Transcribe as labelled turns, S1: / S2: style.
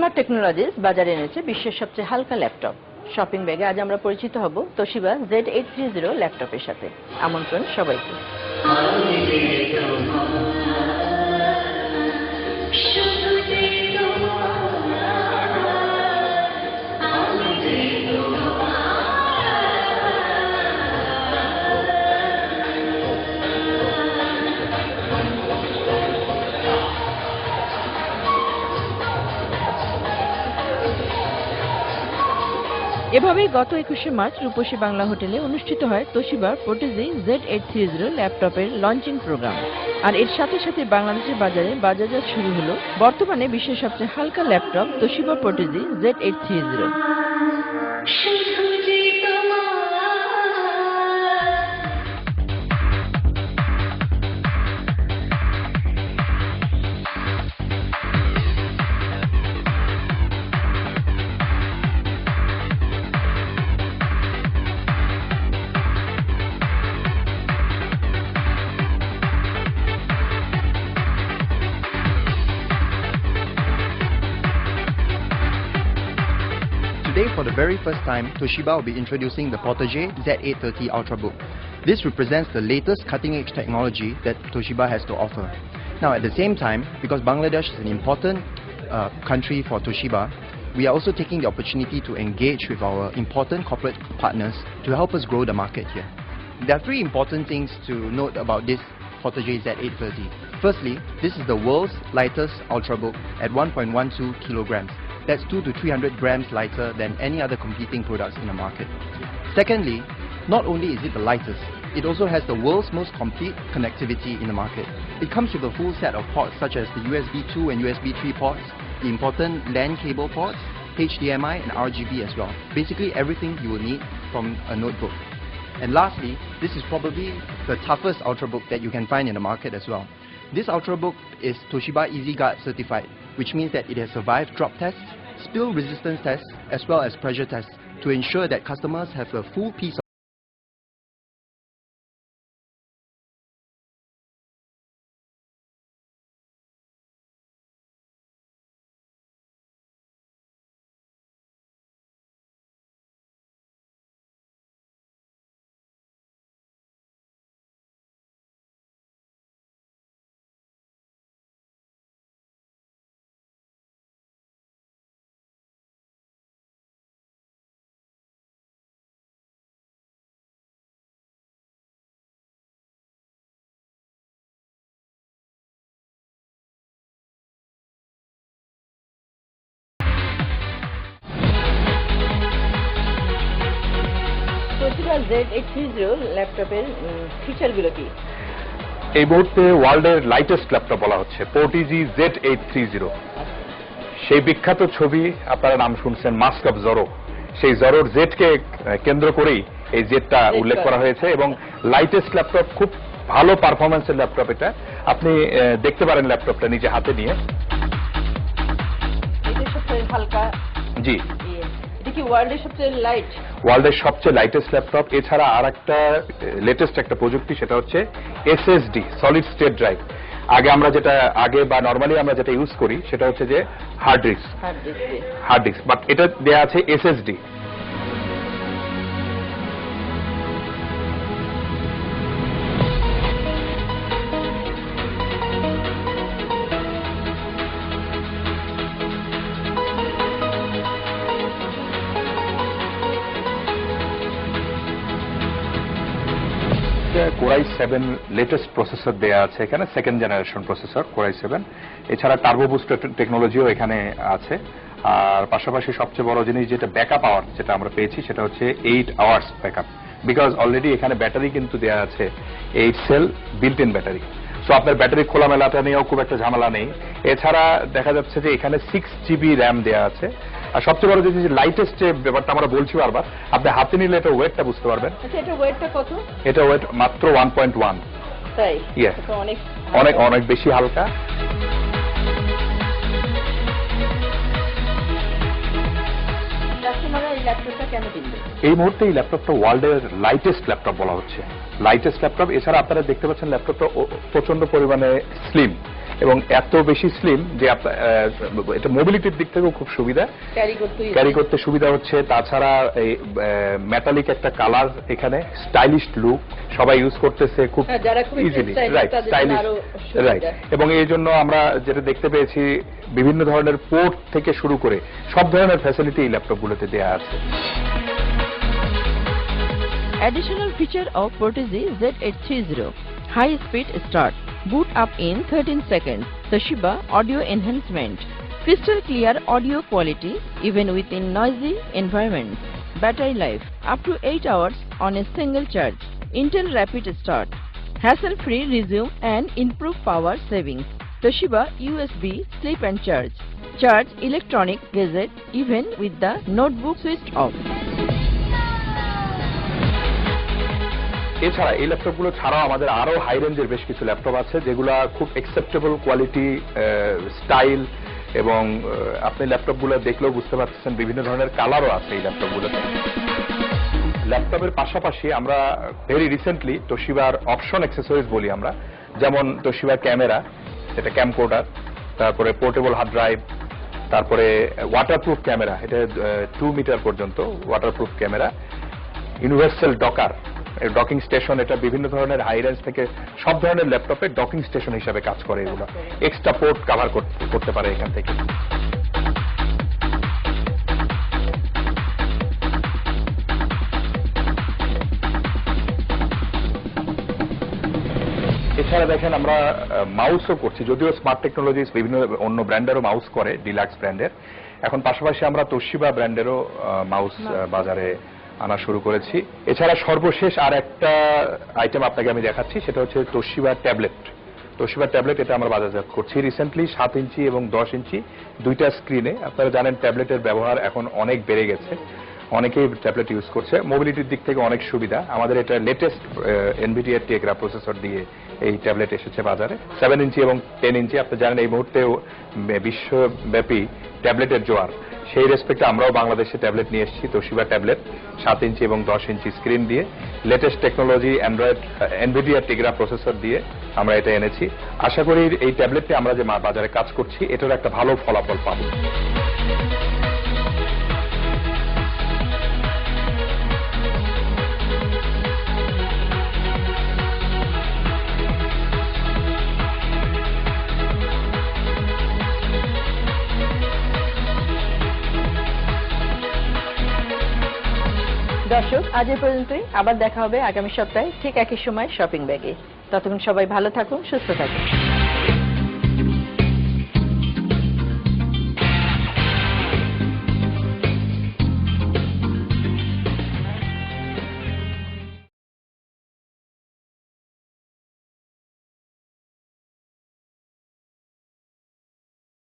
S1: Toshiba technologies বাজারে এনেছে বিশ্বের সবচেয়ে হালকা ল্যাপটপ। শপিং ব্যাগে আজ আমরা পরিচিত হব তোশিবা Z830 ল্যাপটপের সাথে। আমন্ত্রণ সবাইকে। এভাবেই গত 21শে মার্চ রূপসী বাংলা হোটেলে অনুষ্ঠিত হয় তোশিবার পর্টিজি Z830 ল্যাপটপের লঞ্চিং প্রোগ্রাম। আর এর সাথে সাথে বাংলাদেশের বাজারে বাজারজাত শুরু হলো বর্তমানে বিশ্বের সবচেয়ে হালকা laptop Toshiba Portege Z830।
S2: Today, for the very first time, Toshiba will be introducing the Portage Z830 Ultrabook. This represents the latest cutting-edge technology that Toshiba has to offer. Now, at the same time, because Bangladesh is an important country for Toshiba, we are also taking the opportunity to engage with our important corporate partners to help us grow the market here. There are three important things to note about this Portage Z830. Firstly, this is the world's lightest Ultrabook at 1.12 kilograms. That's 200 to 300 grams lighter than any other competing products in the market. Secondly, not only is it the lightest, it also has the world's most complete connectivity in the market. It comes with a full set of ports such as the USB 2 and USB 3 ports, the important LAN cable ports, HDMI and RGB as well. Basically everything you will need from a notebook. And lastly, this is probably the toughest Ultrabook that you can find in the market as well. This Ultrabook is Toshiba EasyGuard certified, which means that it has survived drop tests, spill resistance tests, as well as pressure tests to ensure that customers have a full peace of
S1: Toshiba Z830 ল্যাপটপের ফিচারগুলো কি?
S3: এই মুহূর্তে ওয়ার্ল্ডের lightest laptop বলা হচ্ছে পোর্টিজি Z830। সেই বিখ্যাত ছবি আপনারা নাম শুনছেন, মাস্ক অফ জরো। সেই জরোর জেটকে কেন্দ্র করেই এই জেটটা উল্লেখ করা হয়েছে এবং লাইটেস্ট ল্যাপটপ, খুব ভালো পারফরম্যান্সের ল্যাপটপ এটা। আপনি দেখতে পারেন ল্যাপটপটা নিজে হাতে নিয়ে।
S1: এটা সবচেয়ে হালকা।
S3: জি,
S1: এটা কি ওয়ার্ল্ডের সবচেয়ে লাইট?
S3: ওয়ার্ল্ডের সবচেয়ে লাইটেস্ট ল্যাপটপ। এছাড়া আর একটা লেটেস্ট একটা প্রযুক্তি, সেটা হচ্ছে SSD, সলিড স্টেট ড্রাইভ। আগে বা নর্মালি আমরা যেটা ইউজ করি সেটা হচ্ছে যে হার্ড ডিস্ক, বাট এটা দেয়া আছে SSD। কোরাই 7 লেটেস্ট প্রসেসর দেয়া আছে এখানে, সেকেন্ড জেনারেশন প্রসেসর কোরাই 7। এছাড়া টার্বো বুস্টার টেকনোলজিও এখানে আছে। আর পাশাপাশি সবচেয়ে বড় জিনিস যেটা ব্যাকআপ আওয়ার যেটা আমরা পেয়েছি সেটা হচ্ছে 8 আওয়ার্স ব্যাকআপ, বিকজ অলরেডি এখানে ব্যাটারি কিন্তু দেয়া আছে 8 cell built in battery. So আপনার ব্যাটারি খোলামেলাটা নিয়েও খুব একটা ঝামেলা নেই। এছাড়া দেখা যাচ্ছে যে এখানে 6GB র্যাম দেয়া আছে। আর সবচেয়ে বড় জিনিস, লাইটেস্ট যে ব্যাপারটা আমরা বলছি বারবার, আপনি হাতে নিলে এটা ওয়েটটা বুঝতে পারবেন।
S1: আচ্ছা, এটা ওয়েটটা কত?
S3: এটা ওয়েট মাত্র 1.1।
S1: তাই?
S3: ইয়েস, অনেক বেশি হালকা। এই মুহূর্তে এই ল্যাপটপটা ওয়ার্ল্ডের লাইটেস্ট ল্যাপটপ বলা হচ্ছে, লাইটেস্ট ল্যাপটপ। এছাড়া আপনারা দেখতে পাচ্ছেন ল্যাপটপটা প্রচন্ড পরিমাণে স্লিম এবং এত বেশি স্লিম যে এটা মোবিলিটির দিক থেকেও খুব সুবিধা, ক্যারি করতে সুবিধা হচ্ছে। তাছাড়া এই মেটালিক একটা কালার, এখানে স্টাইলিশ লুক, সবাই ইউজ করতেছে খুব ইজিলি, রাইট, স্টাইলিশ, রাইট। এবং এই জন্য আমরা যেটা দেখতে পেয়েছি বিভিন্ন ধরনের পোর্ট থেকে শুরু করে সব ধরনের ফ্যাসিলিটি এই ল্যাপটপগুলোতে দেওয়া আছে।
S1: Additional feature of Portese Z830 High Speed Start, boot up in 13 seconds, Toshiba audio enhancement, crystal clear audio quality even within noisy environments, battery life up to 8 hours on a single charge, Intel Rapid Start, hassle-free resume and improve power savings, Toshiba USB sleep and charge, charge electronic gadget even with the notebook switched off.
S3: এছাড়া এই ল্যাপটপগুলো ছাড়াও আমাদের আরো high রেঞ্জের বেশ কিছু laptop আছে যেগুলো খুব অ্যাকসেপ্টেবল কোয়ালিটি, স্টাইল, এবং আপনি ল্যাপটপগুলো দেখলেও বুঝতে পারতেছেন বিভিন্ন ধরনের কালারও আছে এই ল্যাপটপগুলোতে। ল্যাপটপের পাশাপাশি আমরা ভেরি রিসেন্টলি তোশিবার অপশন অ্যাক্সেসরিজ বলি আমরা, যেমন তোশিবার ক্যামেরা, এটা ক্যামকোর্ডার, তারপরে পোর্টেবল হার্ড ড্রাইভ, তারপরে ওয়াটারপ্রুফ ক্যামেরা, এটা 2 মিটার পর্যন্ত waterproof camera, universal Docker, docking station, এটা বিভিন্ন ধরনের হাই রেঞ্জ থেকে সব ধরনের ল্যাপটপে ডকিং স্টেশন হিসাবে কাজ করে। এগুলো এক্সট্রা পোর্ট কভার করতে পারে এখান থেকে। এছাড়া দেখেন আমরা মাউসও করছি, যদিও স্মার্ট টেকনোলজিস বিভিন্ন অন্য ব্র্যান্ডেরও মাউস করে, ডিলাক্স ব্র্যান্ডের। এখন পাশাপাশি আমরা তোশিবা ব্র্যান্ডেরও মাউস বাজারে আনা শুরু করেছি। এছাড়া সর্বশেষ আর একটা আইটেম আপনাকে আমি দেখাচ্ছি, সেটা হচ্ছে তোশিবা ট্যাবলেট। তোশিবা ট্যাবলেট এটা আমরা বাজারজাত করছি রিসেন্টলি 7 ইঞ্চি এবং 10 ইঞ্চি দুইটা স্ক্রিনে। আপনারা জানেন ট্যাবলেটের ব্যবহার এখন অনেক বেড়ে গেছে, অনেকেই ট্যাবলেট ইউজ করছে, মোবিলিটির দিক থেকে অনেক সুবিধা। আমাদের এটা লেটেস্ট এনভিডিআর টেকরা প্রসেসর দিয়ে এই ট্যাবলেট এসেছে বাজারে, 7 ইঞ্চি এবং 10 ইঞ্চি। আপনি জানেন এই মুহূর্তে বিশ্বব্যাপী ট্যাবলেটের জোয়ার, সেই রেসপেক্টে আমরাও বাংলাদেশে ট্যাবলেট নিয়ে এসেছি, তোশিবা ট্যাবলেট 7 ইঞ্চি এবং 10 ইঞ্চি স্ক্রিন দিয়ে, লেটেস্ট টেকনোলজি অ্যান্ড্রয়েড এনভিডিআর টেকরা প্রসেসর দিয়ে আমরা এটা এনেছি। আশা করি এই ট্যাবলেটটি আমরা যে বাজারে কাজ করছি এটার একটা ভালো ফলাফল পাবো।
S1: দর্শক, আজ এ পর্যন্তই। আবার দেখা হবে আগামী সপ্তাহে ঠিক একই সময় শপিং ব্যাগে। ততক্ষণ সবাই ভালো থাকুন, সুস্থ থাকুন।